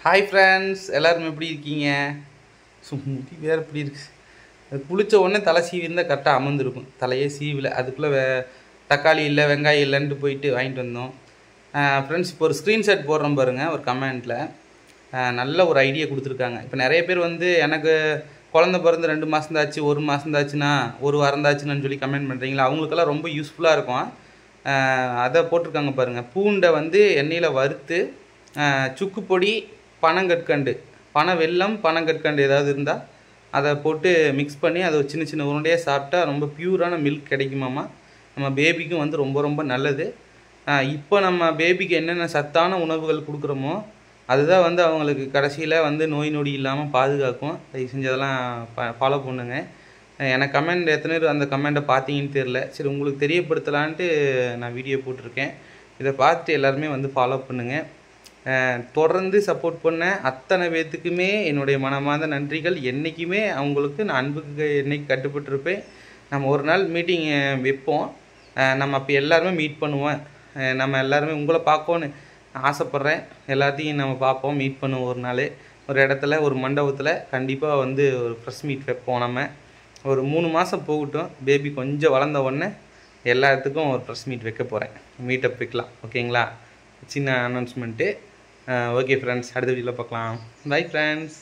Hi friends, எல்லோரும் எப்படி இருக்கீங்க? முடி வேறு எப்படி இருக்கு. குளித்த உடனே தலை சீவி இருந்தால் கரெக்டாக அமர்ந்துருக்கும். தலையே சீவில் அதுக்குள்ளே தக்காளி இல்லை வெங்காயம் இல்லைன்ட்டு போயிட்டு வாங்கிட்டு வந்தோம். ஃப்ரெண்ட்ஸ், இப்போ ஒரு ஸ்க்ரீன்ஷாட் போடுறோம் பாருங்கள். ஒரு கமெண்ட்டில் நல்ல ஒரு ஐடியா கொடுத்துருக்காங்க. இப்போ நிறைய பேர் எனக்கு குழந்த பிறந்து 2 மாதம் தாச்சு, 1 மாதம் தாச்சுன்னா, 1 வாரம் தாச்சுன்னு சொல்லி கமெண்ட் பண்ணுறீங்களா? அவங்களுக்கெல்லாம் ரொம்ப யூஸ்ஃபுல்லாக இருக்கும். அதை போட்டிருக்காங்க பாருங்கள். பூண்டை எண்ணெயில் வறுத்து சுக்கு பொடி, பனங்கற்கண்டு, பனை வெல்லம், பனங்கற்கண்டு ஏதாவது இருந்தால் அதை போட்டு மிக்ஸ் பண்ணி அதை சின்ன சின்ன உருண்டையாக சாப்பிட்டா ரொம்ப பியூரான மில்க் கிடைக்குமாம்மா. நம்ம பேபிக்கும் ரொம்ப ரொம்ப நல்லது. இப்போ நம்ம பேபிக்கு என்னென்ன சத்தான உணவுகள் கொடுக்குறோமோ அதுதான் அவங்களுக்கு கடைசியில் நோய் நொடி இல்லாமல் பாதுகாக்கும். தயவு செஞ்சு அதெல்லாம் ஃபாலோ பண்ணுங்க. எனக்கு கமெண்ட் எத்தனை பேர் அந்த கமெண்ட்டை பார்த்தீங்கன்னு தெரில. சரி, உங்களுக்கு தெரியப்படுத்தலான்ட்டு நான் வீடியோ போட்டிருக்கேன். இதை பார்த்துட்டு எல்லாருமே ஃபாலோ பண்ணுங்கள். தொடர்ந்து சப்போர்ட் பண்ண அத்தனை பேர்த்துக்குமே என்னுடைய மனமார்ந்த நன்றிகள். என்றைக்குமே அவங்களுக்கு நான் அன்புக்கு என்றைக்கு கட்டுப்பட்டுருப்பேன். நம்ம ஒரு நாள் மீட்டிங் வைப்போம். நம்ம அப்போ எல்லாருமே மீட் பண்ணுவோம். நம்ம எல்லாருமே உங்களை பார்க்கணுன்னு ஆசைப்பட்றேன். எல்லாத்தையும் நம்ம பார்ப்போம், மீட் பண்ணுவோம். ஒரு நாள் ஒரு இடத்துல, ஒரு மண்டபத்தில் கண்டிப்பாக ஒரு ப்ரெஸ் மீட் வைப்போம். நம்ம ஒரு 3 மாதம் போகட்டும். பேபி கொஞ்சம் வளர்ந்த உடனே எல்லா இடத்துக்கும் ஒரு ப்ரெஸ் மீட் வைக்க போகிறேன். மீட்டப் வைக்கலாம், ஓகேங்களா? சின்ன அனௌன்ஸ்மெண்ட்டு. ஓகே ஃப்ரெண்ட்ஸ், அடுத்த வீடியோவில் பார்க்கலாம். Bye friends.